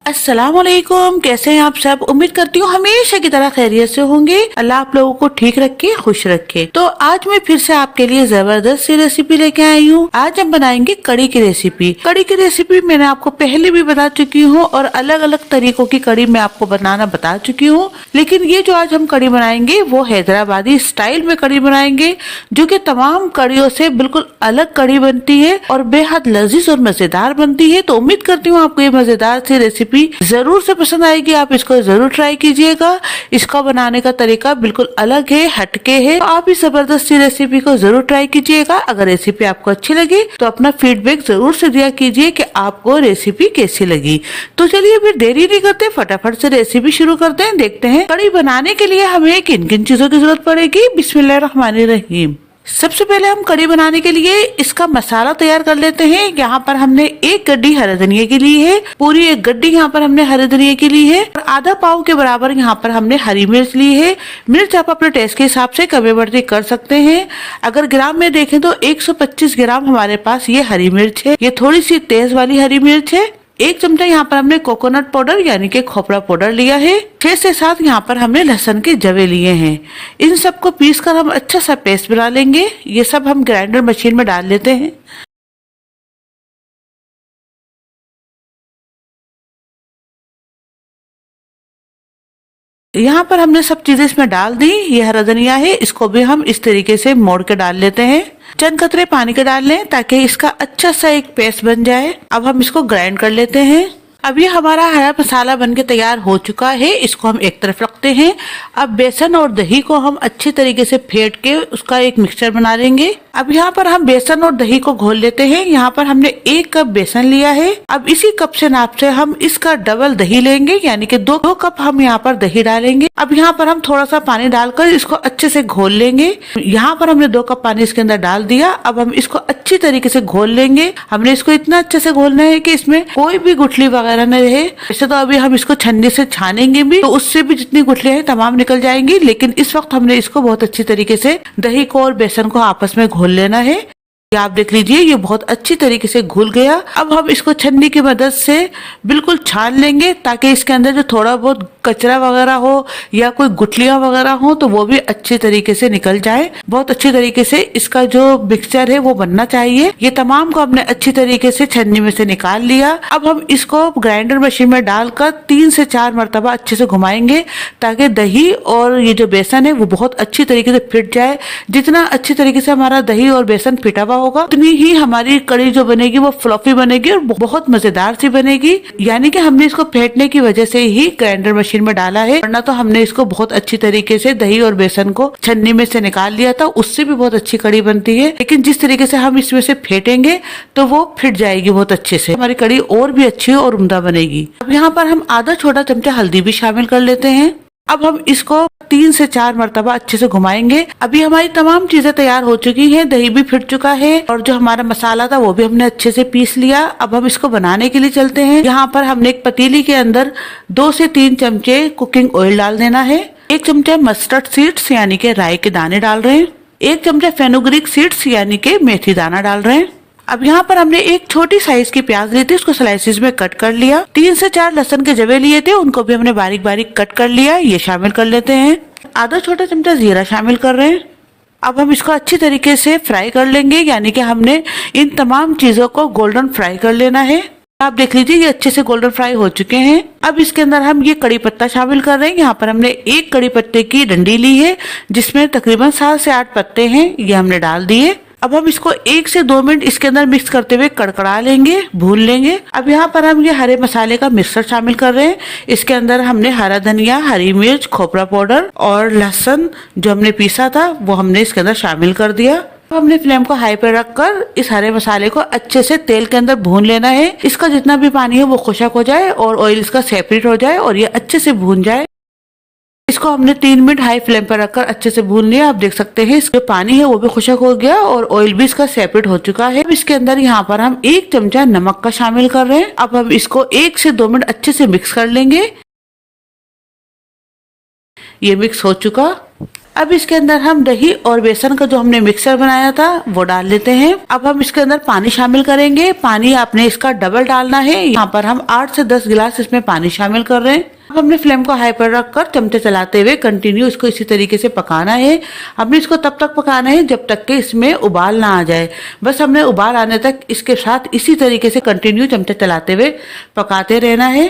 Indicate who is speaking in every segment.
Speaker 1: अस्सलाम वालेकुम। कैसे हैं आप सब? उम्मीद करती हूँ हमेशा की तरह खैरियत से होंगे। अल्लाह आप लोगों को ठीक रखे, खुश रखे। तो आज मैं फिर से आपके लिए जबरदस्त सी रेसिपी लेके आई हूँ। आज हम बनाएंगे कड़ी की रेसिपी। कड़ी की रेसिपी मैंने आपको पहले भी बता चुकी हूँ और अलग अलग तरीकों की कड़ी मैं आपको बनाना बता चुकी हूँ, लेकिन ये जो आज हम कड़ी बनाएंगे वो हैदराबादी स्टाइल में कड़ी बनाएंगे, जो कि तमाम कड़ियों से बिल्कुल अलग कड़ी बनती है और बेहद लजीज और मजेदार बनती है। तो उम्मीद करती हूँ आपको ये मजेदार सी रेसिपी जरूर से पसंद आएगी। आप इसको जरूर ट्राई कीजिएगा। इसका बनाने का तरीका बिल्कुल अलग है, हटके है। तो आप इस जबरदस्ती रेसिपी को जरूर ट्राई कीजिएगा। अगर रेसिपी आपको अच्छी लगी तो अपना फीडबैक जरूर से दिया कीजिए कि आपको रेसिपी कैसी लगी। तो चलिए फिर देरी नहीं करते, फटाफट से रेसिपी शुरू करते हैं। देखते हैं कड़ी बनाने के लिए हमें किन किन चीजों की जरूरत पड़ेगी। बिस्मिल्लाहिर्रहमानिर्रहीम। सबसे पहले हम कड़ी बनाने के लिए इसका मसाला तैयार कर लेते हैं। यहाँ पर हमने एक गड्डी हरे धनिया की ली है, पूरी एक गड्डी यहाँ पर हमने हरे धनिया की ली है और आधा पाव के बराबर यहाँ पर हमने हरी मिर्च ली है। मिर्च आप अपने टेस्ट के हिसाब से कमी बढ़ती कर सकते हैं। अगर ग्राम में देखें तो 125 ग्राम हमारे पास ये हरी मिर्च है। ये थोड़ी सी तेज वाली हरी मिर्च है। एक चमचा यहाँ पर हमने कोकोनट पाउडर यानी कि खोपरा पाउडर लिया है। 6 से 7 यहाँ पर हमने लहसुन के जवे लिए हैं। इन सबको पीस कर हम अच्छा सा पेस्ट बना लेंगे। ये सब हम ग्राइंडर मशीन में डाल लेते हैं। यहाँ पर हमने सब चीजें इसमें डाल दी। ये हरा धनिया है, इसको भी हम इस तरीके से मोड़ के डाल लेते हैं। चंद कतरे पानी के डाल लें ताकि इसका अच्छा सा एक पेस्ट बन जाए। अब हम इसको ग्राइंड कर लेते हैं। अब ये हमारा हरा मसाला बनके तैयार हो चुका है। इसको हम एक तरफ रखते हैं। अब बेसन और दही को हम अच्छी तरीके से फेंट के उसका एक मिक्सचर बना लेंगे। अब यहाँ पर हम बेसन और दही को घोल लेते हैं। यहाँ पर हमने 1 कप बेसन लिया है। अब इसी कप से नाप से हम इसका डबल दही लेंगे, यानी कि 2 कप हम यहाँ पर दही डालेंगे। अब यहाँ पर हम थोड़ा सा पानी डालकर इसको अच्छे से घोल लेंगे। यहाँ पर हमने 2 कप पानी इसके अंदर डाल दिया। अब हम इसको अच्छी तरीके से घोल लेंगे। हमने इसको इतना अच्छे से घोलना है कि इसमें कोई भी गुठली वगैरह न रहे। वैसे तो अभी हम इसको छन्नी से छानेंगे भी तो उससे भी जितनी गुठलियां हैं तमाम निकल जाएंगी, लेकिन इस वक्त हमने इसको बहुत अच्छी तरीके से दही को और बेसन को आपस में घोल लेना है। ये आप देख लीजिए, ये बहुत अच्छी तरीके से घुल गया। अब हम इसको छन्नी की मदद से बिल्कुल छान लेंगे ताकि इसके अंदर जो थोड़ा बहुत कचरा वगैरह हो या कोई गुठलियां वगैरह हो तो वो भी अच्छी तरीके से निकल जाए। बहुत अच्छी तरीके से इसका जो मिक्सचर है वो बनना चाहिए। ये तमाम को हमने अच्छी तरीके से छन्नी में से निकाल लिया। अब हम इसको ग्राइंडर मशीन में डालकर 3 से 4 मरतबा अच्छे से घुमाएंगे ताकि दही और ये जो बेसन है वो बहुत अच्छी तरीके से फिट जाए। जितना अच्छी तरीके से हमारा दही और बेसन फिटा हुआ होगा उतनी ही हमारी कड़ी जो बनेगी वो फ्लफी बनेगी और बहुत मजेदार सी बनेगी। यानी कि हमने इसको फेंटने की वजह से ही ग्राइंडर मशीन में डाला है, वरना तो हमने इसको बहुत अच्छी तरीके से दही और बेसन को छन्नी में से निकाल लिया था, उससे भी बहुत अच्छी कड़ी बनती है। लेकिन जिस तरीके से हम इसमें से फेंटेंगे तो वो फिट जाएगी बहुत अच्छे से, हमारी कड़ी और भी अच्छी और उम्दा बनेगी। अब यहाँ पर हम आधा छोटा चमचा हल्दी भी शामिल कर लेते हैं। अब हम इसको 3 से 4 मरतबा अच्छे से घुमाएंगे। अभी हमारी तमाम चीजें तैयार हो चुकी हैं, दही भी फिट चुका है और जो हमारा मसाला था वो भी हमने अच्छे से पीस लिया। अब हम इसको बनाने के लिए चलते हैं। यहाँ पर हमने एक पतीली के अंदर 2 से 3 चमचे कुकिंग ऑयल डाल देना है। 1 चमचा मस्टर्ड सीड्स यानी के राई के दाने डाल रहे हैं। 1 चमचा फेनुग्रीक सीड्स यानी के मेथी दाना डाल रहे हैं। अब यहाँ पर हमने एक छोटी साइज की प्याज ली थी, उसको स्लाइसिस में कट कर लिया। 3 से 4 लहसुन के जवे लिए थे, उनको भी हमने बारीक बारीक कट कर लिया। ये शामिल कर लेते हैं। आधा छोटा चमचा जीरा शामिल कर रहे हैं। अब हम इसको अच्छी तरीके से फ्राई कर लेंगे, यानी कि हमने इन तमाम चीजों को गोल्डन फ्राई कर लेना है। आप देख लीजिए ये अच्छे से गोल्डन फ्राई हो चुके हैं। अब इसके अंदर हम ये कड़ी पत्ता शामिल कर रहे हैं। यहाँ पर हमने 1 कड़ी पत्ते की डंडी ली है जिसमें तकरीबन 7 से 8 पत्ते हैं, ये हमने डाल दिए। अब हम इसको 1 से 2 मिनट इसके अंदर मिक्स करते हुए कड़कड़ा लेंगे, भून लेंगे। अब यहाँ पर हम ये हरे मसाले का मिक्सचर शामिल कर रहे हैं। इसके अंदर हमने हरा धनिया, हरी मिर्च, खोपरा पाउडर और लहसुन जो हमने पीसा था वो हमने इसके अंदर शामिल कर दिया। अब हमने फ्लेम को हाई पे रखकर इस हरे मसाले को अच्छे से तेल के अंदर भून लेना है। इसका जितना भी पानी है वो खुशक हो जाए और ऑयल इसका सेपरेट हो जाए और ये अच्छे से भून जाए। इसको हमने 3 मिनट हाई फ्लेम पर रखकर अच्छे से भून लिया। आप देख सकते हैं इसका पानी है वो भी खुशक हो गया और ऑयल भी इसका सेपरेट हो चुका है। अब इसके अंदर यहाँ पर हम 1 चमचा नमक का शामिल कर रहे हैं। अब हम इसको 1 से 2 मिनट अच्छे से मिक्स कर लेंगे। ये मिक्स हो चुका। अब इसके अंदर हम दही और बेसन का जो हमने मिक्सर बनाया था वो डाल लेते हैं। अब हम इसके अंदर पानी शामिल करेंगे। पानी आपने इसका डबल डालना है। यहाँ पर हम 8 से 10 गिलास इसमें पानी शामिल कर रहे हैं। अब हमने फ्लेम को हाई पर रखकर चमचे चलाते हुए कंटिन्यू इसको इसी तरीके से पकाना है। हमने इसको तब तक पकाना है जब तक कि इसमें उबाल ना आ जाए। बस हमने उबाल आने तक इसके साथ इसी तरीके से कंटिन्यू चमचे चलाते हुए पकाते रहना है।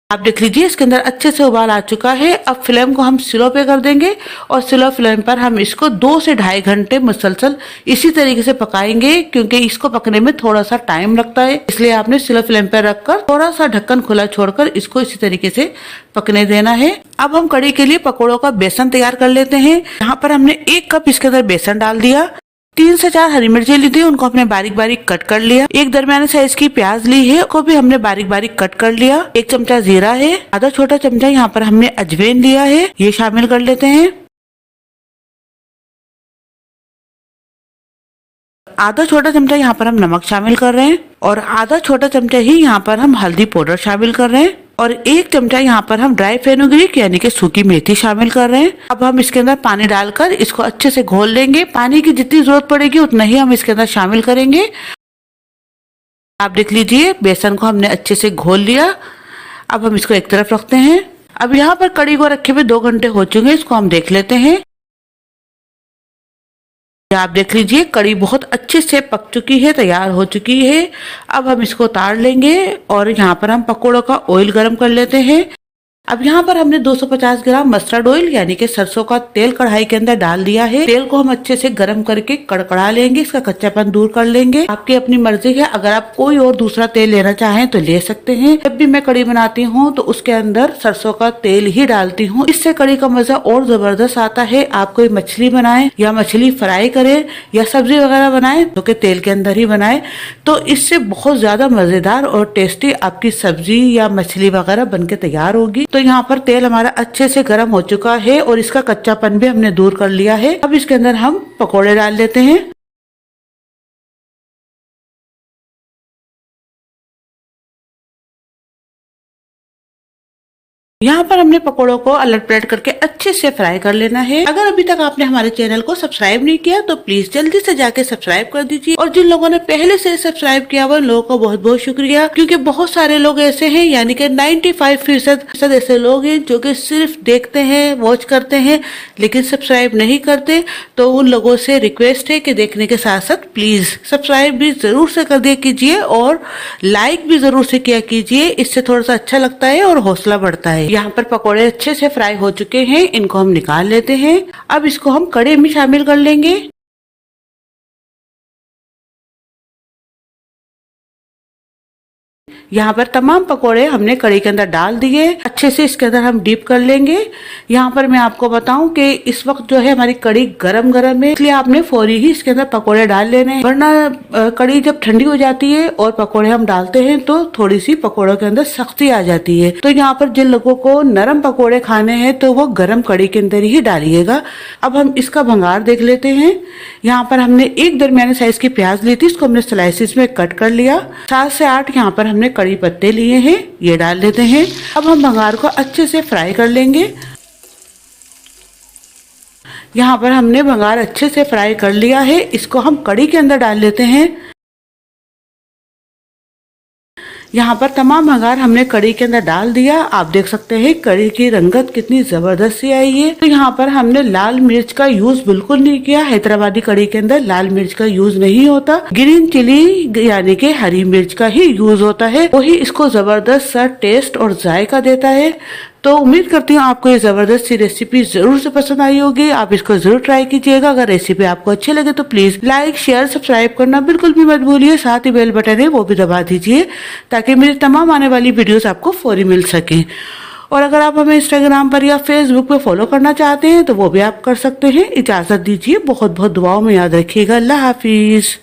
Speaker 1: आप देख लीजिए इसके अंदर अच्छे से उबाल आ चुका है। अब फ्लेम को हम स्लो पे कर देंगे और स्लो फ्लेम पर हम इसको 2 से ढाई घंटे मुसलसल इसी तरीके से पकाएंगे, क्योंकि इसको पकने में थोड़ा सा टाइम लगता है। इसलिए आपने स्लो फ्लेम पर रखकर थोड़ा सा ढक्कन खुला छोड़कर इसको इसी तरीके से पकने देना है। अब हम कड़ी के लिए पकौड़ों का बेसन तैयार कर लेते हैं। यहाँ पर हमने 1 कप इसके अंदर बेसन डाल दिया। 3 से 4 हरी मिर्ची ली थी, उनको हमने बारीक बारीक कट कर लिया। 1 दरमियाने साइज की प्याज ली है, उसको भी हमने बारीक बारीक कट कर लिया। 1 चमचा जीरा है। आधा छोटा चमचा यहाँ पर हमने अजवाइन लिया है, ये शामिल कर लेते हैं। आधा छोटा चमचा यहाँ पर हम नमक शामिल कर रहे हैं और आधा छोटा चमचा ही यहाँ पर हम हल्दी पाउडर शामिल कर रहे हैं और 1 चमचा यहाँ पर हम ड्राई फेनुग्रीक यानी कि सूखी मेथी शामिल कर रहे हैं। अब हम इसके अंदर पानी डालकर इसको अच्छे से घोल लेंगे। पानी की जितनी जरूरत पड़ेगी उतना ही हम इसके अंदर शामिल करेंगे। आप देख लीजिए बेसन को हमने अच्छे से घोल लिया। अब हम इसको एक तरफ रखते हैं। अब यहाँ पर कड़ी को रखे हुए 2 घंटे हो चुके हैं, इसको हम देख लेते हैं। आप देख लीजिए कड़ी बहुत अच्छे से पक चुकी है, तैयार हो चुकी है। अब हम इसको उतार लेंगे और यहाँ पर हम पकौड़ों का ऑयल गरम कर लेते हैं। अब यहाँ पर हमने 250 ग्राम मस्टर्ड ऑयल यानी कि सरसों का तेल कढ़ाई के अंदर डाल दिया है। तेल को हम अच्छे से गर्म करके कड़कड़ा लेंगे, इसका कच्चापन दूर कर लेंगे। आपकी अपनी मर्जी है, अगर आप कोई और दूसरा तेल लेना चाहें तो ले सकते हैं। जब भी मैं कड़ी बनाती हूँ तो उसके अंदर सरसों का तेल ही डालती हूँ, इससे कड़ी का मजा और जबरदस्त आता है। आप कोई मछली बनाए या मछली फ्राई करे या सब्जी वगैरह बनाए तो के तेल के अंदर ही बनाए, तो इससे बहुत ज्यादा मजेदार और टेस्टी आपकी सब्जी या मछली वगैरह बनके तैयार होगी। तो यहाँ पर तेल हमारा अच्छे से गर्म हो चुका है और इसका कच्चापन भी हमने दूर कर लिया है। अब इसके अंदर हम पकोड़े डाल लेते हैं। यहाँ पर हमने पकोड़ों को अलट पलट करके अच्छे से फ्राई कर लेना है। अगर अभी तक आपने हमारे चैनल को सब्सक्राइब नहीं किया तो प्लीज जल्दी से जाके सब्सक्राइब कर दीजिए, और जिन लोगों ने पहले से सब्सक्राइब किया हुआ लोगों को बहुत बहुत शुक्रिया, क्योंकि बहुत सारे लोग ऐसे हैं, यानी कि 95% ऐसे लोग हैं जो कि सिर्फ देखते हैं, वॉच करते हैं लेकिन सब्सक्राइब नहीं करते। तो उन लोगों से रिक्वेस्ट है कि देखने के साथ साथ प्लीज सब्सक्राइब भी जरूर से कर दिया कीजिए और लाइक भी जरूर से किया कीजिए, इससे थोड़ा सा अच्छा लगता है और हौसला बढ़ता है। यहाँ पर पकोड़े अच्छे से फ्राई हो चुके हैं, इनको हम निकाल लेते हैं। अब इसको हम कढ़ी में शामिल कर लेंगे। यहाँ पर तमाम पकोड़े हमने कढ़ी के अंदर डाल दिए, अच्छे से इसके अंदर हम डीप कर लेंगे। यहाँ पर मैं आपको बताऊं कि इस वक्त जो है हमारी कढ़ी गरम गरम है, इसलिए आपने फौरी ही इसके अंदर पकोड़े डाल लेने हैं, वरना कढ़ी जब ठंडी हो जाती है और पकोड़े हम डालते हैं तो थोड़ी सी पकोड़ों के अंदर सख्ती आ जाती है। तो यहाँ पर जिन लोगों को नरम पकोड़े खाने हैं तो वो गरम कढ़ी के अंदर ही डालिएगा। अब हम इसका भंगार देख लेते हैं। यहाँ पर हमने 1 दरमियाने साइज की प्याज ली थी, इसको हमने स्लाइसिस में कट कर लिया। 7 से 8 यहाँ पर हमने कड़ी पत्ते लिए हैं, ये डाल देते हैं। अब हम भंगार को अच्छे से फ्राई कर लेंगे। यहाँ पर हमने भंगार अच्छे से फ्राई कर लिया है, इसको हम कड़ी के अंदर डाल लेते हैं। यहाँ पर तमाम भंगार हमने कड़ी के अंदर डाल दिया। आप देख सकते हैं कड़ी की रंगत कितनी जबरदस्त सी आई है। तो यहाँ पर हमने लाल मिर्च का यूज बिल्कुल नहीं किया। हैदराबादी कड़ी के अंदर लाल मिर्च का यूज नहीं होता, ग्रीन चिली यानी कि हरी मिर्च का ही यूज होता है, वही इसको जबरदस्त सा टेस्ट और जायका देता है। तो उम्मीद करती हूँ आपको ये जबरदस्त सी रेसिपी जरूर से पसंद आई होगी। आप इसको जरूर ट्राई कीजिएगा। अगर रेसिपी आपको अच्छी लगे तो प्लीज लाइक शेयर सब्सक्राइब करना बिल्कुल भी मत भूलिए। साथ ही बेल बटन है वो भी दबा दीजिए ताकि मेरी तमाम आने वाली वीडियोस आपको फौरी मिल सके। और अगर आप हमें इंस्टाग्राम पर या फेसबुक पर फॉलो करना चाहते हैं तो वो भी आप कर सकते हैं। इजाजत दीजिए, बहुत बहुत दुआओं में याद रखिएगा। अल्लाह हाफिज।